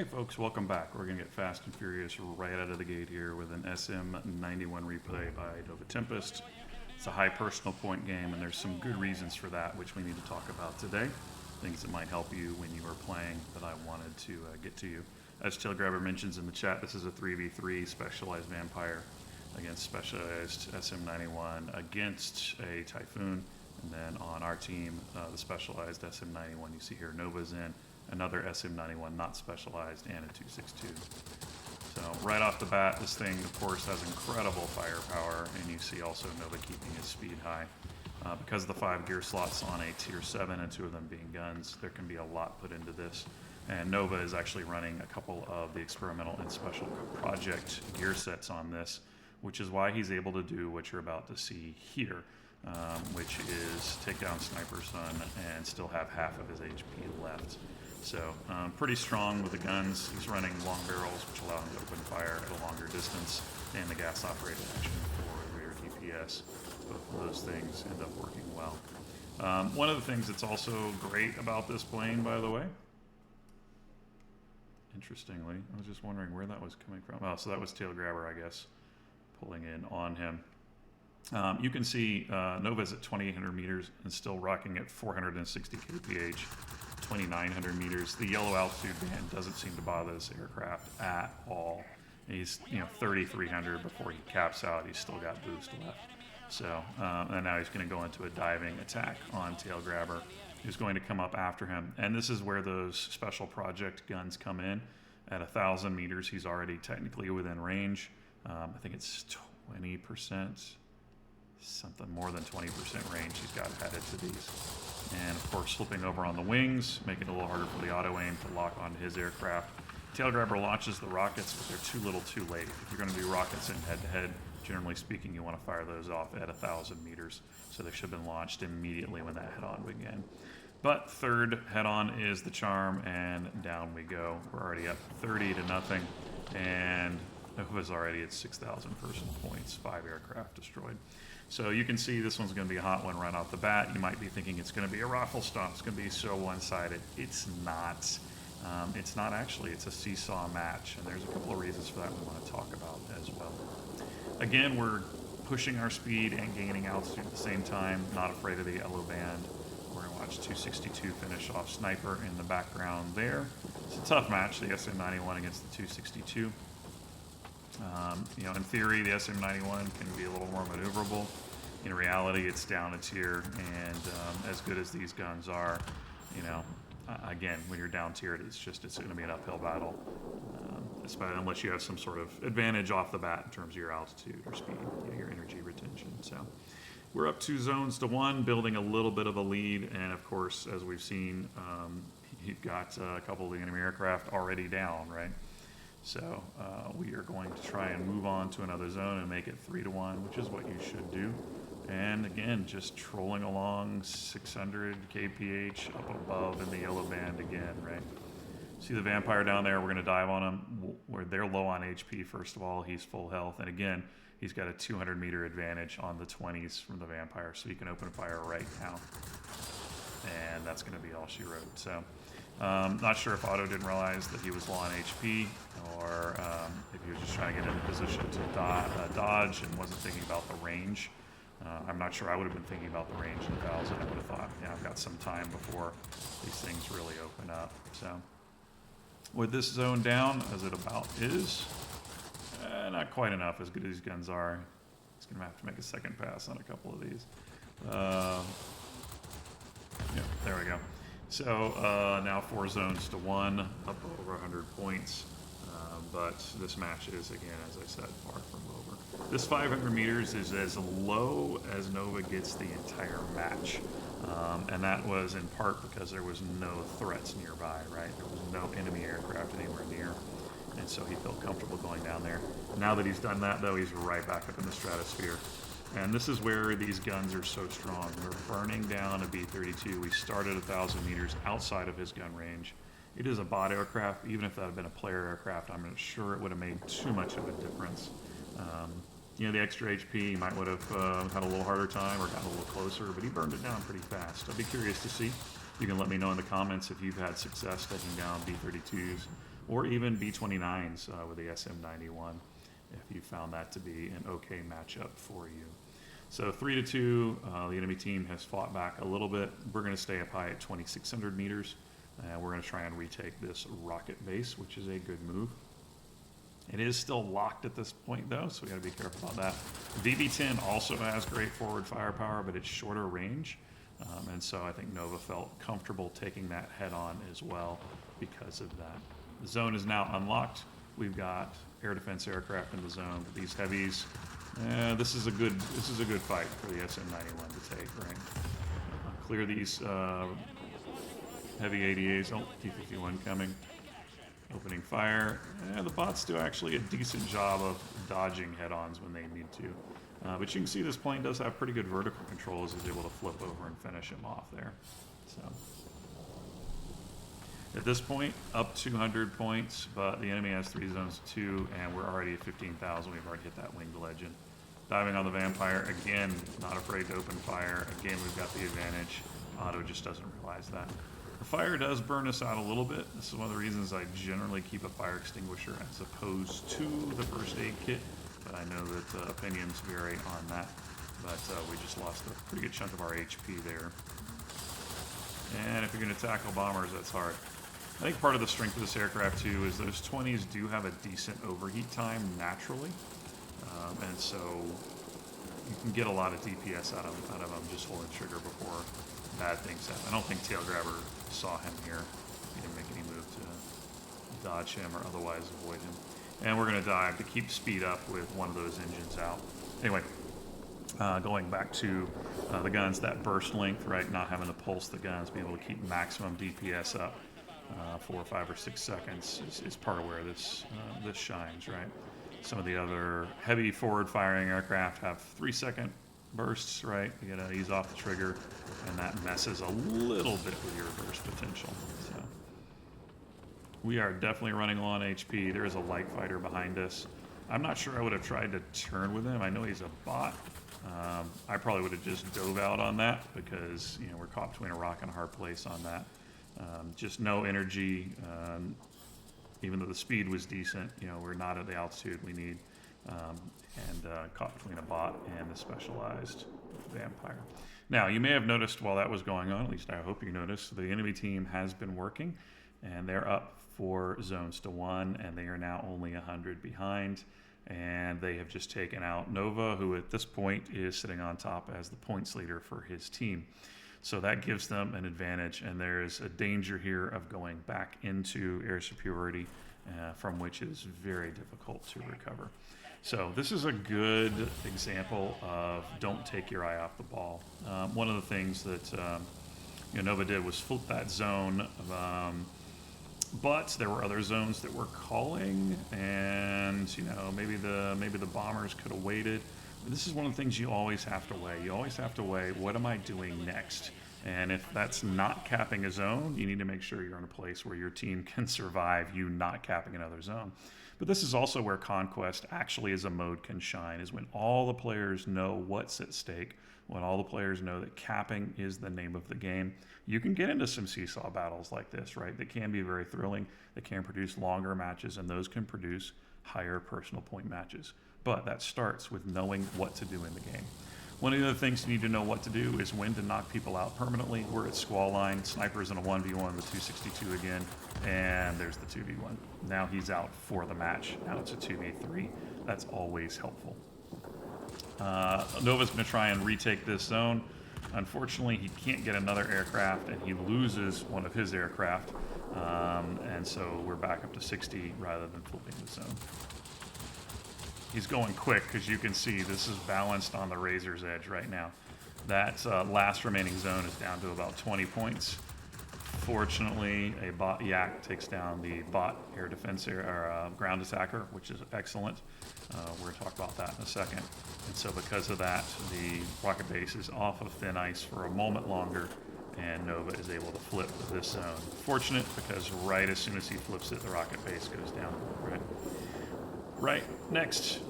Hey folks, welcome back. We're going to get fast and furious right out of the gate here with an SM91 replay by Nova Tempest. It's a high personal point game, and there's some good reasons for that, which we need to talk about today. Things that might help you when you are playing that I wanted to get to you. As Tailgrabber mentions in the chat, this is a 3v3 specialized vampire against specialized SM91 against a Typhoon. And then on our team, the specialized SM91 you see here, Nova's in. Another SM91 not specialized, and a 262. So right off the bat, this thing, of course, has incredible firepower, and you see also Nova keeping his speed high. Because of the 5 gear slots on a tier 7 and 2 of them being guns, there can be a lot put into this. And Nova is actually running a couple of the experimental and special project gear sets on this, which is why he's able to do what you're about to see here, which is take down Sniper Son and still have half of his HP left. So pretty strong with the guns. He's running long barrels, which allow him to open fire at a longer distance, and the gas-operated action for rear DPS. Both of those things end up working well. One of the things that's also great about this plane, by the way, interestingly, I was just wondering where that was coming from. Oh, so that was Tailgrabber, I guess, pulling in on him. You can see Nova's at 2,800 meters and still rocking at 460 kph. 2,900 meters. The yellow altitude band doesn't seem to bother this aircraft at all. He's 3,300 before he caps out. He's still got boost left. So and now he's going to go into a diving attack on Tailgrabber, who's going to come up after him. And this is where those special project guns come in. At 1,000 meters, he's already technically within range. I think it's 20%, something more than 20% range he's got headed to these. And of course, slipping over on the wings, making it a little harder for the auto aim to lock onto his aircraft. Tailgrabber launches the rockets, but they're too little too late. If you're going to do rockets in head-to-head, generally speaking, you want to fire those off at 1,000 meters. So they should have been launched immediately when that head-on began. But third head-on is the Charm, and down we go. We're already up 30-0, and Nova's already at 6,000 personal points, 5 aircraft destroyed. So you can see this one's going to be a hot one right off the bat. You might be thinking it's going to be a raffle stomp. It's going to be so one-sided. It's not. It's not actually. It's a seesaw match, and there's a couple of reasons for that we want to talk about as well. Again, we're pushing our speed and gaining altitude at the same time. Not afraid of the yellow band. We're going to watch 262 finish off Sniper in the background there. It's a tough match, the SM91 against the 262. In theory, the SM91 can be a little more maneuverable. In reality, it's down a tier, and as good as these guns are, again, when you're down tiered, it's going to be an uphill battle, especially unless you have some sort of advantage off the bat in terms of your altitude or speed, your energy retention. So we're up 2 zones to 1, building a little bit of a lead, and of course, as we've seen, you've got a couple of the enemy aircraft already down, right? So we are going to try and move on to another zone and make it 3-1, which is what you should do. And again, just trolling along 600 kph up above in the yellow band again, right? See the Vampire down there? We're going to dive on him. Where they're low on HP, first of all. He's full health. And again, he's got a 200-meter advantage on the 20s from the Vampire, so he can open fire right now. And that's going to be all she wrote. So not sure if Otto didn't realize that he was low on HP, or if he was just trying to get into position to dodge and wasn't thinking about the range. I'm not sure I would have been thinking about the range in 1,000. I would have thought, I've got some time before these things really open up. So with this zone down, as it about is, not quite enough, as good as these guns are. It's going to have to make a second pass on a couple of these. There we go. So now 4 zones to 1, up over 100 points. But this match is, again, as I said, far from over. This 500 meters is as low as Nova gets the entire match. And that was in part because there was no threats nearby, right? There was no enemy aircraft anywhere near. And so he felt comfortable going down there. Now that he's done that, though, he's right back up in the stratosphere. And this is where these guns are so strong. We're burning down a B-32. We started 1,000 meters outside of his gun range. It is a bot aircraft. Even if that had been a player aircraft, I'm not sure it would have made too much of a difference. The extra HP might would have had a little harder time or gotten a little closer, but he burned it down pretty fast. I'd be curious to see. You can let me know in the comments if you've had success taking down B-32s or even B-29s with the SM-91, if you found that to be an okay matchup for you. So 3-2, the enemy team has fought back a little bit. We're going to stay up high at 2,600 meters. We're going to try and retake this rocket base, which is a good move. It is still locked at this point, though, so we got to be careful about that. VB-10 also has great forward firepower, but it's shorter range. And so I think Nova felt comfortable taking that head on as well because of that. The zone is now unlocked. We've got air defense aircraft in the zone. These heavies, this is a good fight for the SM-91 to take, right? Clear these heavy ADAs. Oh, T-51 coming. Opening fire. The bots do actually a decent job of dodging head-ons when they need to. But you can see this plane does have pretty good vertical control as it's able to flip over and finish him off there. So at this point, up 200 points, but the enemy has 3 zones too, and we're already at 15,000. We've already hit that winged legend. Diving on the Vampire, again, not afraid to open fire. Again, we've got the advantage. Otto just doesn't realize that. The fire does burn us out a little bit. This is one of the reasons I generally keep a fire extinguisher as opposed to the first aid kit, but I know that opinions vary on that. But we just lost a pretty good chunk of our HP there. And if you're going to tackle bombers, that's hard. I think part of the strength of this aircraft too is those 20s do have a decent overheat time naturally, and so you can get a lot of DPS out of them just holding trigger before bad things happen. I don't think Tailgrabber saw him here. He didn't make any move to dodge him or otherwise avoid him. And we're going to dive to keep speed up with one of those engines out. Anyway, going back to the guns, that burst length, right? Not having to pulse the guns, being able to keep maximum DPS up 4, 5, or 6 seconds is part of where this shines, right? Some of the other heavy forward-firing aircraft have 3-second bursts, right? You gotta ease off the trigger, and that messes a little bit with your burst potential. So we are definitely running low on HP. There is a light fighter behind us. I'm not sure I would have tried to turn with him. I know he's a bot. I probably would have just dove out on that because we're caught between a rock and a hard place on that. Just no energy. Even though the speed was decent, we're not at the altitude we need. And caught between a bot and a specialized Vampire. Now, you may have noticed while that was going on, at least I hope you noticed, the enemy team has been working, and they're up 4 zones to 1, and they are now only 100 behind, and they have just taken out Nova, who at this point is sitting on top as the points leader for his team. So that gives them an advantage, and there's a danger here of going back into air superiority, from which is very difficult to recover. So this is a good example of don't take your eye off the ball. One of the things that Nova did was flip that zone, but there were other zones that were calling, and maybe the bombers could have waited. This is one of the things you always have to weigh. You always have to weigh, what am I doing next? And if that's not capping a zone, you need to make sure you're in a place where your team can survive you not capping another zone. But this is also where Conquest actually as a mode can shine, is when all the players know what's at stake, when all the players know that capping is the name of the game. You can get into some seesaw battles like this, right? That can be very thrilling, that can produce longer matches, and those can produce higher personal point matches. But that starts with knowing what to do in the game. One of the other things you need to know what to do is when to knock people out permanently. We're at squall line. Sniper's in a 1v1 with 262 again, and there's the 2v1. Now he's out for the match. Now it's a 2v3. That's always helpful. Nova's going to try and retake this zone. Unfortunately, he can't get another aircraft, and he loses one of his aircraft. And so we're back up to 60 rather than flipping the zone. He's going quick because you can see this is balanced on the razor's edge right now. That last remaining zone is down to about 20 points. Fortunately, a bot Yak takes down the bot air defense ground attacker, which is excellent. We're going to talk about that in a second. And so because of that, the rocket base is off of thin ice for a moment longer, and Nova is able to flip this zone. Fortunate because right as soon as he flips it, the rocket base goes down. Right, next.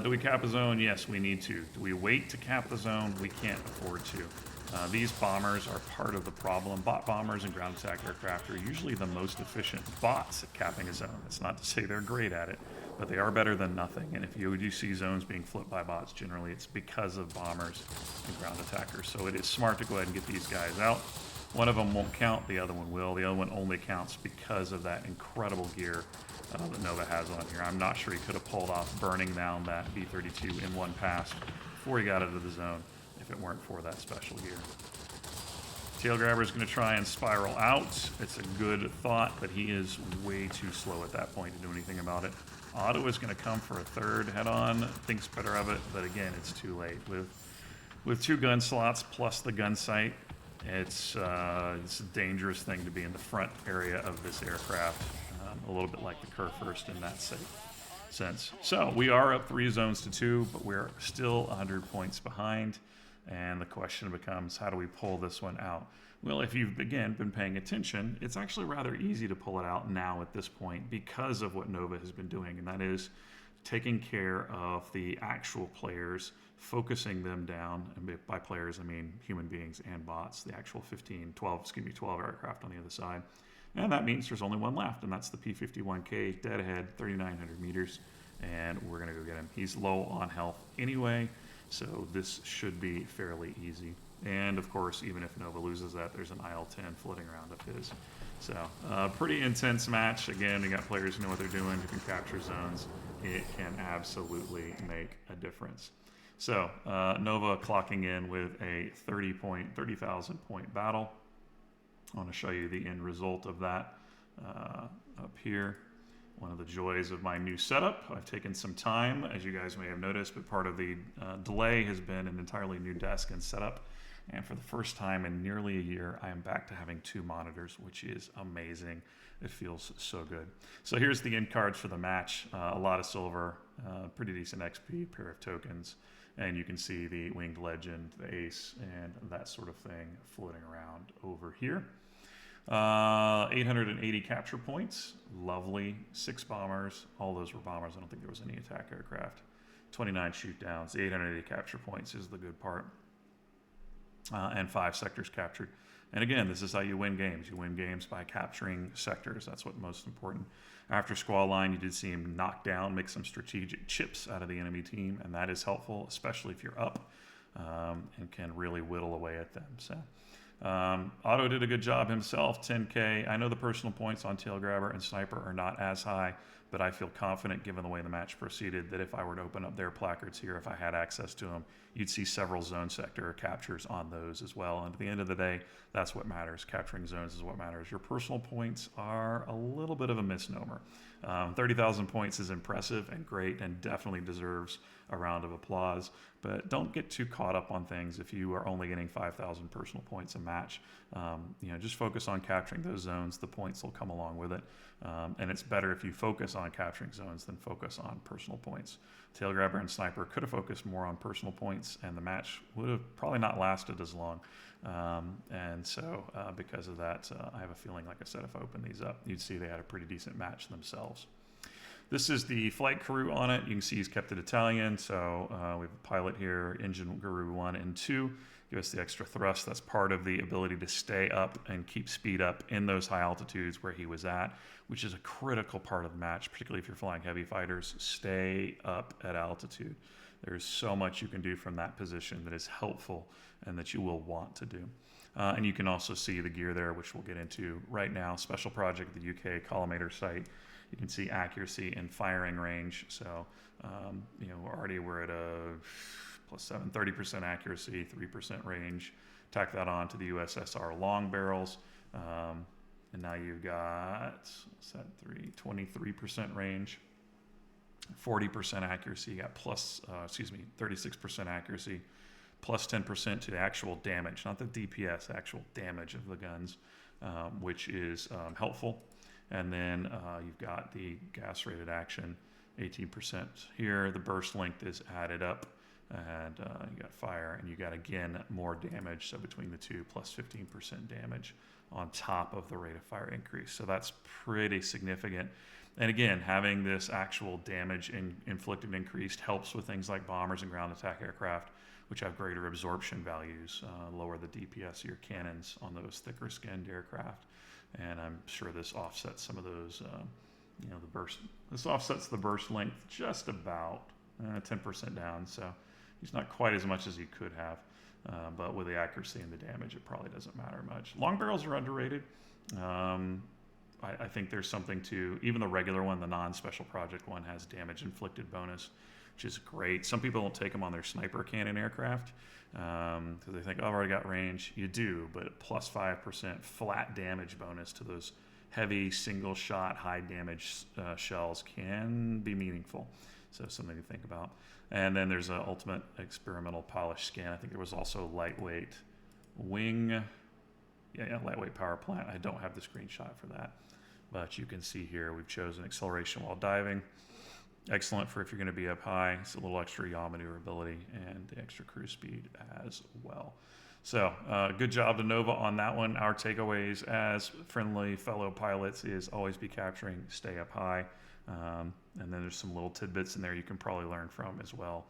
Do we cap a zone? Yes, we need to. Do we wait to cap the zone? We can't afford to. These bombers are part of the problem. Bot bombers and ground attack aircraft are usually the most efficient bots at capping a zone. That's not to say they're great at it, but they are better than nothing. And if you do see zones being flipped by bots, generally it's because of bombers and ground attackers. So it is smart to go ahead and get these guys out. One of them won't count, the other one will. The other one only counts because of that incredible gear that Nova has on here. I'm not sure he could have pulled off burning down that B-32 in one pass before he got into the zone if it weren't for that special gear. Tail Grabber is going to try and spiral out. It's a good thought, but he is way too slow at that point to do anything about it. Otto is going to come for a third head-on, thinks better of it, but again, it's too late. With 2 gun slots plus the gun sight, it's a dangerous thing to be in the front area of this aircraft, a little bit like the Kurfürst in that sense. So we are up 3 zones to 2, but we're still 100 points behind. And the question becomes, how do we pull this one out? Well, if you've, again, been paying attention, it's actually rather easy to pull it out now at this point because of what Nova has been doing, and that is taking care of the actual players, focusing them down, and by players I mean human beings and bots, the actual 12 aircraft on the other side. And that means there's only one left, and that's the P-51K, dead ahead, 3,900 meters, and we're going to go get him. He's low on health anyway, so this should be fairly easy. And of course, even if Nova loses that, there's an IL-10 floating around of his. So, pretty intense match. Again, you got players who know what they're doing, who can capture zones. It can absolutely make a difference. So, Nova clocking in with a 30,000 point battle. I want to show you the end result of that up here. One of the joys of my new setup. I've taken some time, as you guys may have noticed, but part of the delay has been an entirely new desk and setup. And for the first time in nearly a year, I am back to having 2 monitors, which is amazing. It feels so good. So here's the end cards for the match. A lot of silver, pretty decent XP, pair of tokens. And you can see the Winged Legend, the Ace, and that sort of thing floating around over here. 880 capture points, lovely. 6 bombers, all those were bombers. I don't think there was any attack aircraft. 29 shoot downs, 880 capture points is the good part. And 5 sectors captured. And again, this is how you win games. You win games by capturing sectors. That's what's most important. After Squall Line, you did see him knock down, make some strategic chips out of the enemy team, and that is helpful, especially if you're up, and can really whittle away at them. So. Otto did a good job himself, 10K. I know the personal points on Tail Grabber and Sniper are not as high, but I feel confident, given the way the match proceeded, that if I were to open up their placards here, if I had access to them, you'd see several zone sector captures on those as well. And at the end of the day, that's what matters. Capturing zones is what matters. Your personal points are a little bit of a misnomer. 30,000 points is impressive and great and definitely deserves a round of applause, but don't get too caught up on things if you are only getting 5,000 personal points a match. Just focus on capturing those zones. The points will come along with it. And it's better if you focus on capturing zones than focus on personal points. Tail Grabber and Sniper could have focused more on personal points, and the match would have probably not lasted as long. Because of that, I have a feeling, like I said, if I open these up, you'd see they had a pretty decent match themselves. This is the flight crew on it. You can see he's kept it Italian, so we have a pilot here, engine guru 1 and 2. Give us the extra thrust. That's part of the ability to stay up and keep speed up in those high altitudes where he was at, which is a critical part of the match, particularly if you're flying heavy fighters. Stay up at altitude. There's so much you can do from that position that is helpful and that you will want to do. And you can also see the gear there, which we'll get into right now. Special project at the UK Collimator site. You can see accuracy and firing range. So, already we're at a +7, 30% accuracy, 3% range. Tack that on to the USSR long barrels. And now you've got, 23% range, 40% accuracy. You got 36% accuracy, plus 10% to the actual damage, not the DPS, actual damage of the guns, which is helpful. And then you've got the gas rated action, 18% here. The burst length is added up, and you got fire, and you got, again, more damage. So between the two, plus 15% damage on top of the rate of fire increase. So that's pretty significant. And again, having this actual damage inflicted increased helps with things like bombers and ground attack aircraft, which have greater absorption values, lower the DPS of your cannons on those thicker skinned aircraft. And I'm sure this offsets some of those, the burst. This offsets the burst length just about 10% down. So he's not quite as much as he could have. But with the accuracy and the damage, it probably doesn't matter much. Long barrels are underrated. I think there's something to, even the regular one, the non-special project one, has damage inflicted bonus, which is great. Some people don't take them on their sniper cannon aircraft because they think, oh, I've already got range. You do, but plus 5% flat damage bonus to those heavy single shot, high damage shells can be meaningful. So something to think about. And then there's an ultimate experimental polish scan. I think there was also lightweight wing. Yeah, lightweight power plant. I don't have the screenshot for that. But you can see here we've chosen acceleration while diving. Excellent for if you're going to be up high. It's a little extra yaw maneuverability and the extra cruise speed as well. So good job to Nova on that one. Our takeaways as friendly fellow pilots is always be capturing, stay up high. And then there's some little tidbits in there you can probably learn from as well.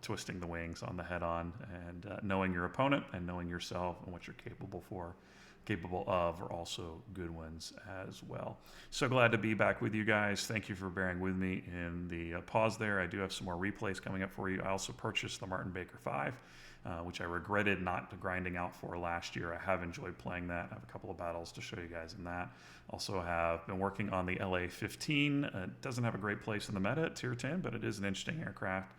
Twisting the wings on the head-on and knowing your opponent and knowing yourself and what you're capable of are also good ones as well. So glad to be back with you guys. Thank you for bearing with me in the pause there. I do have some more replays coming up for you. I also purchased the Martin Baker 5, which I regretted not grinding out for last year. I have enjoyed playing that. I have a couple of battles to show you guys in that. Also have been working on the LA-15. It doesn't have a great place in the meta at tier 10, but it is an interesting aircraft.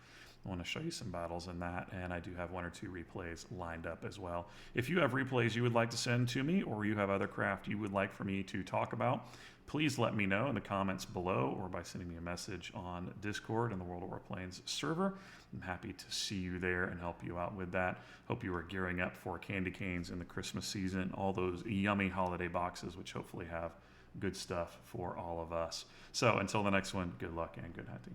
I want to show you some battles in that, and I do have 1 or 2 replays lined up as well. If you have replays you would like to send to me, or you have other craft you would like for me to talk about, please let me know in the comments below or by sending me a message on Discord in the World of Warplanes server. I'm happy to see you there and help you out with that. Hope you are gearing up for candy canes in the Christmas season, all those yummy holiday boxes, which hopefully have good stuff for all of us. So until the next one, good luck and good hunting.